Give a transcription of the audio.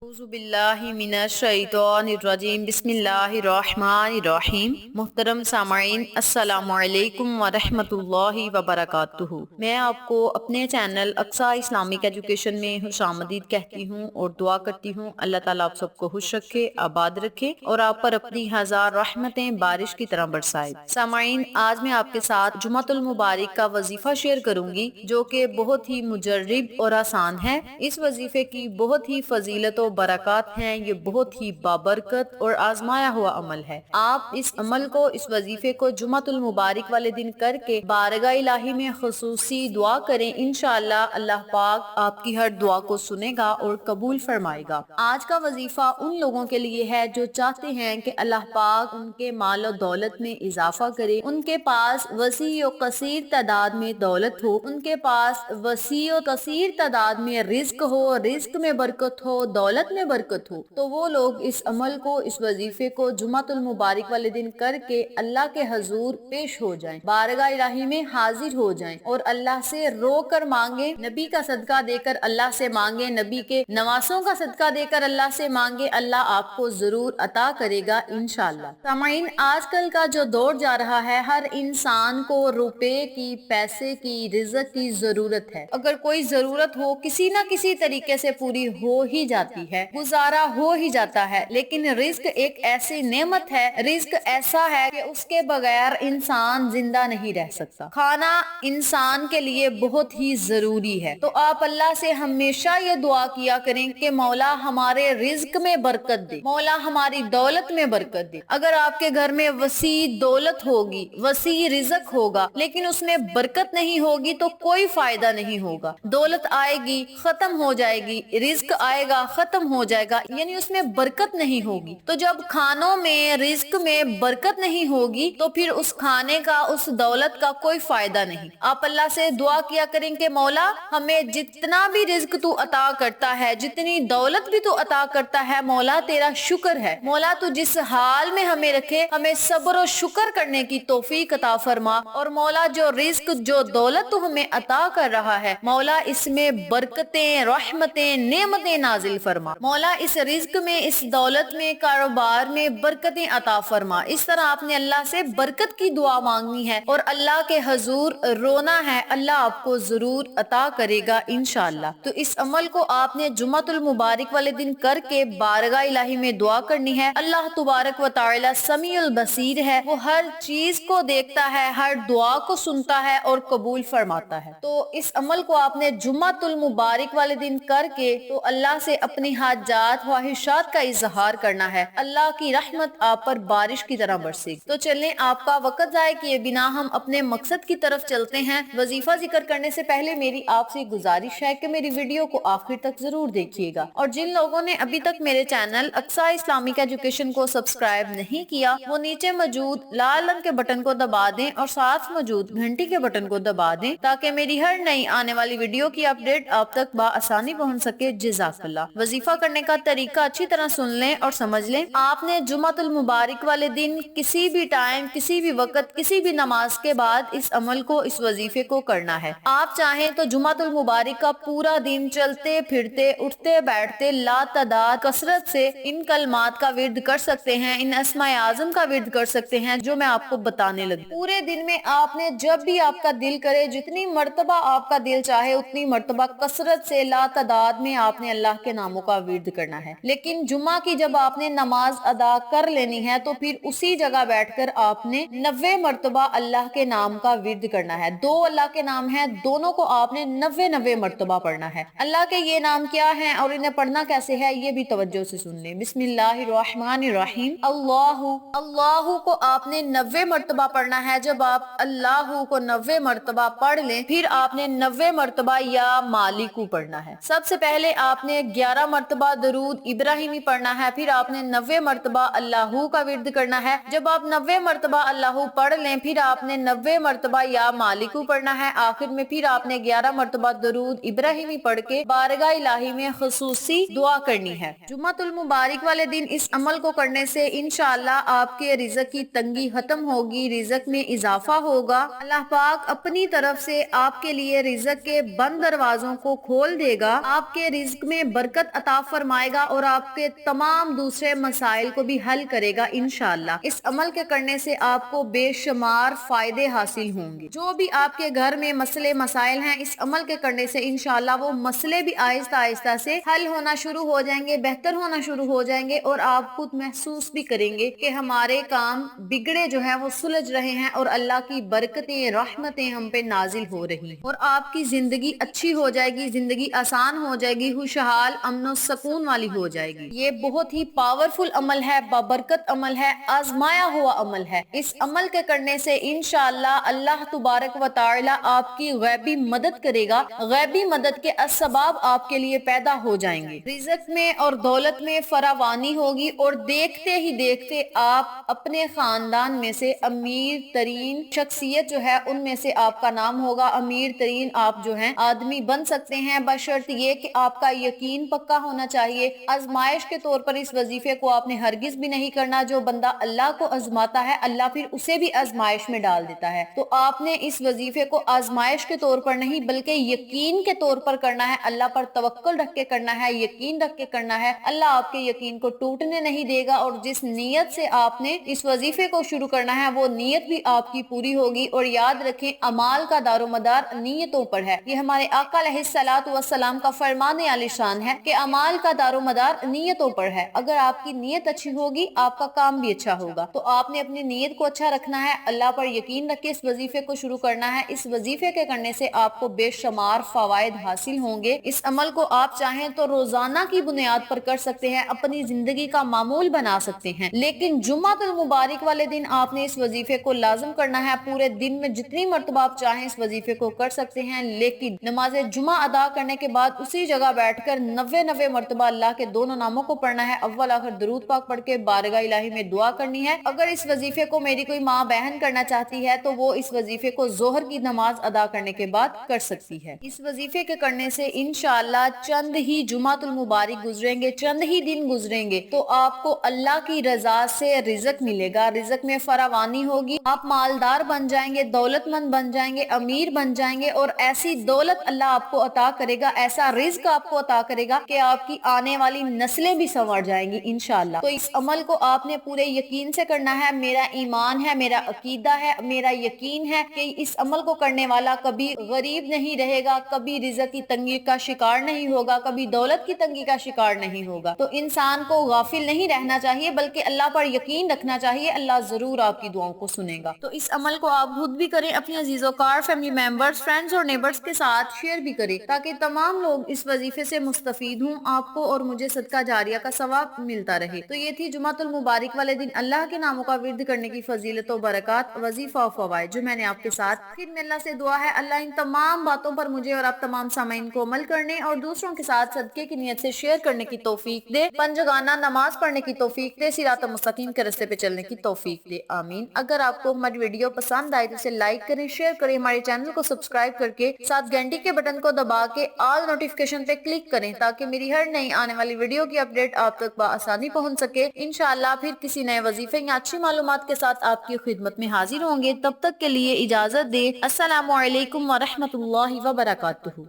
اعوذ باللہ من الشیطان الرجیم بسم اللہ الرحمن الرحیم۔ محترم سامعین، السلام علیکم ورحمۃ اللہ وبرکاتہ۔ میں آپ کو اپنے چینل اقصیٰ اسلامک ایجوکیشن میں خوش آمدید کہتی ہوں اور دعا کرتی ہوں اللہ تعالیٰ آپ سب کو خوش رکھے، آباد رکھے اور آپ پر اپنی ہزار رحمتیں بارش کی طرح برسائے۔ سامعین، آج میں آپ کے ساتھ جمعۃ المبارک کا وظیفہ شیئر کروں گی جو کہ بہت ہی مجرب اور آسان ہے۔ اس وظیفے کی بہت ہی فضیلت و برکات ہیں، یہ بہت ہی بابرکت اور آزمایا ہوا عمل ہے۔ آپ اس عمل کو، اس وظیفے کو جمعۃ المبارک والے دن کر کے بارگاہ الہی میں خصوصی دعا کریں، انشاءاللہ اللہ پاک آپ کی ہر دعا کو سنے گا اور قبول فرمائے گا۔ آج کا وظیفہ ان لوگوں کے لیے ہے جو چاہتے ہیں کہ اللہ پاک ان کے مال و دولت میں اضافہ کرے، ان کے پاس وسیع و کثیر تعداد میں دولت ہو، ان کے پاس وسیع و کثیر تعداد میں رزق ہو، رزق میں برکت ہو، دولت میں برکت ہو، تو وہ لوگ اس عمل کو، اس وظیفے کو جمعۃ المبارک والے دن کر کے اللہ کے حضور پیش ہو جائیں، بارگاہ الہی میں حاضر ہو جائیں اور اللہ سے رو کر مانگیں، نبی کا صدقہ دے کر اللہ سے مانگیں، نبی کے نواسوں کا صدقہ دے کر اللہ سے مانگیں، اللہ آپ کو ضرور عطا کرے گا انشاءاللہ۔ سامعین، آج کل کا جو دور جا رہا ہے، ہر انسان کو روپے کی، پیسے کی، رزق کی ضرورت ہے۔ اگر کوئی ضرورت ہو، کسی نہ کسی طریقے سے پوری ہو ہی جاتی ہے، گزارا ہو ہی جاتا ہے، لیکن رزق ایک ایسی نعمت ہے، رزق ایسا ہے کہ اس کے بغیر انسان زندہ نہیں رہ سکتا۔ کھانا انسان کے لیے بہت ہی ضروری ہے، تو آپ اللہ سے ہمیشہ یہ دعا کیا کریں کہ مولا ہمارے رزق میں برکت دے، مولا ہماری دولت میں برکت دے۔ اگر آپ کے گھر میں وسیع دولت ہوگی، وسیع رزق ہوگا، لیکن اس میں برکت نہیں ہوگی تو کوئی فائدہ نہیں ہوگا۔ دولت آئے گی، ختم ہو جائے گی، رزق آئے گا، ختم ہو جائے گا، یعنی اس میں برکت نہیں ہوگی۔ تو جب کھانوں میں، رزق میں برکت نہیں ہوگی تو پھر اس کھانے کا، اس دولت کا کوئی فائدہ نہیں۔ آپ اللہ سے دعا کیا کریں کہ مولا ہمیں جتنا بھی رزق تو عطا کرتا ہے، جتنی دولت بھی تو عطا کرتا ہے، مولا تیرا شکر ہے۔ مولا تو جس حال میں ہمیں رکھے، ہمیں صبر و شکر کرنے کی توفیق عطا فرما، اور مولا جو رزق، جو دولت تو ہمیں عطا کر رہا ہے، مولا اس میں برکتیں، رحمتیں، نعمتیں نازل فرما۔ مولا اس رزق میں، اس دولت میں، کاروبار میں برکتیں عطا فرما۔ اس طرح آپ نے اللہ سے برکت کی دعا مانگنی ہے اور اللہ کے حضور رونا ہے، اللہ آپ کو ضرور عطا کرے گا انشاءاللہ۔ تو اس عمل کو آپ نے جمعۃ المبارک والے دن کر کے بارگاہ الہی میں دعا کرنی ہے۔ اللہ تبارک و تعالی سمیع البصیر ہے، وہ ہر چیز کو دیکھتا ہے، ہر دعا کو سنتا ہے اور قبول فرماتا ہے۔ تو اس عمل کو آپ نے جمعۃ المبارک والے دن کر کے تو اللہ سے اپنی حاجات، خواہشات کا اظہار کرنا ہے، اللہ کی رحمت آپ پر بارش کی طرح برسے گی۔ تو چلیں، آپ کا وقت ضائع کیے بنا ہم اپنے مقصد کی طرف چلتے ہیں۔ وظیفہ ذکر کرنے سے پہلے میری آپ سے گزارش ہے کہ میری ویڈیو کو آخر تک ضرور دیکھیے گا، اور جن لوگوں نے ابھی تک میرے چینل اقصیٰ اسلامک ایجوکیشن کو سبسکرائب نہیں کیا، وہ نیچے موجود لال رنگ کے بٹن کو دبا دیں اور ساتھ موجود گھنٹی کے بٹن کو دبا دیں تاکہ میری ہر نئی آنے والی ویڈیو کی اپڈیٹ آپ تک بآسانی پہنچ سکے۔ جزاک اللہ۔ وظیفہ کرنے کا طریقہ اچھی طرح سن لیں اور سمجھ لیں۔ آپ نے جمعۃ المبارک والے دن کسی بھی ٹائم، کسی بھی وقت، کسی بھی نماز کے بعد اس عمل کو، اس وظیفے کو کرنا ہے۔ آپ چاہیں تو جمعۃ المبارک کا پورا دن چلتے پھرتے، اٹھتے بیٹھتے لا تعداد کثرت سے ان کلمات کا ورد کر سکتے ہیں، ان اسماء اعظم کا ورد کر سکتے ہیں جو میں آپ کو بتانے لگی۔ پورے دن میں آپ نے جب بھی آپ کا دل کرے، جتنی مرتبہ آپ کا دل چاہے اتنی مرتبہ کثرت سے لا تعداد میں آپ نے اللہ کے ناموں کا ورد کرنا ہے۔ لیکن جمعہ کی جب آپ نے نماز ادا کر لینی ہے تو پھر اسی جگہ بیٹھ کر آپ نے 90 مرتبہ اللہ کے نام کا ورد کرنا ہے۔ دو اللہ کے نام ہیں، دونوں کو آپ نے 90 مرتبہ پڑھنا ہے۔ اللہ کے یہ نام کیا ہیں اور انہیں پڑھنا کیسے ہے، یہ بھی توجہ سے سن لیں۔ بسم اللہ الرحمن الرحیم۔ اللہ، اللہ کو آپ نے 90 مرتبہ پڑھنا ہے۔ جب آپ اللہ کو 90 مرتبہ پڑھ لیں، پھر آپ نے 90 مرتبہ یا مالکو پڑھنا ہے۔ سب سے پہلے آپ نے 11 مرتبہ درود ابراہیمی پڑھنا ہے، پھر آپ نے 90 مرتبہ اللہ کا ورد کرنا ہے۔ جب آپ 90 مرتبہ اللہ پڑھ لیں، پھر آپ نے 90 مرتبہ یا مالکو پڑھنا ہے۔ آخر میں پھر آپ نے 11 مرتبہ درود ابراہیمی پڑھ کے بارگاہ الہی میں خصوصی دعا کرنی ہے۔ جمعۃ المبارک والے دن اس عمل کو کرنے سے انشاءاللہ آپ کے رزق کی تنگی ختم ہوگی، رزق میں اضافہ ہوگا۔ اللہ پاک اپنی طرف سے آپ کے لیے رزق کے بند دروازوں کو کھول دے گا، آپ کے رزق میں برکت عطا صاف فرمائے گا اور آپ کے تمام دوسرے مسائل کو بھی حل کرے گا انشاءاللہ۔ اس عمل کے کرنے سے آپ کو بے شمار فائدے حاصل ہوں گے۔ جو بھی آپ کے گھر میں مسئلے مسائل ہیں، اس عمل کے کرنے سے انشاءاللہ وہ مسئلے بھی آہستہ آہستہ سے حل ہونا شروع ہو جائیں گے، بہتر ہونا شروع ہو جائیں گے، اور آپ خود محسوس بھی کریں گے کہ ہمارے کام بگڑے جو ہیں وہ سلجھ رہے ہیں اور اللہ کی برکتیں رحمتیں ہم پہ نازل ہو رہی ہیں، اور آپ کی زندگی اچھی ہو جائے گی، زندگی آسان ہو جائے گی، خوشحال امن و سکون والی ہو جائے گی۔ یہ بہت ہی پاورفل عمل ہے، بابرکت عمل ہے، آزمایا ہوا عمل ہے۔ اس عمل کے کرنے سے انشاءاللہ اللہ تبارک و تعالی آپ کی غیبی مدد کرے گا، غیبی مدد کے اسباب آپ کے لیے پیدا ہو جائیں گے، رزق میں اور دولت میں فراوانی ہوگی، اور دیکھتے ہی دیکھتے آپ اپنے خاندان میں سے امیر ترین شخصیت جو ہے ان میں سے آپ کا نام ہوگا، امیر ترین آپ جو ہیں آدمی بن سکتے ہیں، بشرط یہ کہ آپ کا یقین پکا ہونا چاہیے۔ آزمائش کے طور پر اس وظیفے کو آپ نے ہرگز بھی نہیں کرنا۔ جو بندہ اللہ کو آزماتا ہے، اللہ پھر اسے بھی آزمائش میں ڈال دیتا ہے، تو آپ نے اس وظیفے کو آزمائش کے طور پر نہیں بلکہ یقین کے طور پر کرنا ہے، اللہ پر توکل رکھ کے کرنا ہے، یقین رکھ کے کرنا ہے۔ اللہ آپ کے یقین کو ٹوٹنے نہیں دے گا، اور جس نیت سے آپ نے اس وظیفے کو شروع کرنا ہے وہ نیت بھی آپ کی پوری ہوگی۔ اور یاد رکھیں، اعمال کا دار و مدار نیتوں پر ہے۔ یہ ہمارے آقا علیہ الصلوۃ والسلام کا فرمان عالی شان ہے کہ اعمال کا دار و مدار نیتوں پر ہے۔ اگر آپ کی نیت اچھی ہوگی، آپ کا کام بھی اچھا ہوگا۔ تو آپ نے اپنی نیت کو اچھا رکھنا ہے، اللہ پر یقین رکھ کے اس وظیفے کو شروع کرنا ہے۔ اس وظیفے کے کرنے سے آپ کو بے شمار فوائد حاصل ہوں گے۔ اس عمل کو آپ چاہیں تو روزانہ کی بنیاد پر کر سکتے ہیں، اپنی زندگی کا معمول بنا سکتے ہیں، لیکن جمعۃ المبارک والے دن آپ نے اس وظیفے کو لازم کرنا ہے۔ پورے دن میں جتنی مرتبہ آپ چاہیں اس وظیفے کو کر سکتے ہیں، لیکن نماز جمعہ ادا کرنے کے بعد اسی جگہ بیٹھ کر 90 مرتبہ اللہ کے دونوں ناموں کو پڑھنا ہے، اول آخر درود پاک پڑھ کے بارگاہ الہی میں دعا کرنی ہے۔ اگر اس وظیفے کو میری کوئی ماں بہن کرنا چاہتی ہے تو وہ اس وظیفے کو ظہر کی نماز ادا کرنے کے بعد کر سکتی ہے۔ اس وظیفے کے کرنے سے انشاءاللہ چند ہی جمعۃ المبارک گزریں گے، چند ہی دن گزریں گے، تو آپ کو اللہ کی رضا سے رزق ملے گا، رزق میں فراوانی ہوگی، آپ مالدار بن جائیں گے، دولت مند بن جائیں گے، امیر بن جائیں گے، اور ایسی دولت اللہ آپ کو عطا کرے گا، ایسا رزق آپ کو عطا کرے گا کہ آپ کی آنے والی نسلیں بھی سنور جائیں گی انشاءاللہ۔ تو اس عمل کو آپ نے پورے یقین سے کرنا ہے۔ میرا ایمان ہے، میرا عقیدہ ہے، میرا یقین ہے کہ اس عمل کو کرنے والا کبھی غریب نہیں رہے گا، کبھی رزق کی تنگی کا شکار نہیں ہوگا، کبھی دولت کی تنگی کا شکار نہیں ہوگا۔ تو انسان کو غافل نہیں رہنا چاہیے بلکہ اللہ پر یقین رکھنا چاہیے، اللہ ضرور آپ کی دعاؤں کو سنے گا۔ تو اس عمل کو آپ خود بھی کریں، اپنے عزیز و کار، فیملی ممبرز، فرینڈز اور نیبرز کے ساتھ شیئر بھی کریں تاکہ تمام لوگ اس وظیفے سے مستفید ہوں، آپ کو اور مجھے صدقہ جاریہ کا ثواب ملتا رہے۔ تو یہ تھی جمعۃ المبارک والے دن اللہ کے ناموں کا ورد کرنے کی فضیلت و برکات، وظیفہ و فوائد جو میں نے آپ کے ساتھ پھر میں اللہ سے دعا ہے اللہ ان تمام باتوں پر مجھے اور آپ تمام سامعین کو عمل کرنے اور دوسروں کے ساتھ صدقے کی نیت سے شیئر کرنے کی توفیق دے، پنجگانہ نماز پڑھنے کی توفیق دے، صراط مستقیم کے راستے پہ چلنے کی توفیق دے، آمین۔ اگر آپ کو ہماری ویڈیو پسند آئے تو اسے لائک کریں، شیئر کریں، ہمارے چینل کو سبسکرائب کر کے ساتھ گھنٹی کے بٹن کو دبا کے آل نوٹیفیکیشن پہ کلک کریں تاکہ میری ہر نئی آنے والی ویڈیو کی اپڈیٹ آپ تک بآسانی پہنچ سکے۔ انشاءاللہ پھر کسی نئے وظیفے یا اچھی معلومات کے ساتھ آپ کی خدمت میں حاضر ہوں گے، تب تک کے لیے اجازت دیں۔ السلام علیکم ورحمۃ اللہ وبرکاتہ۔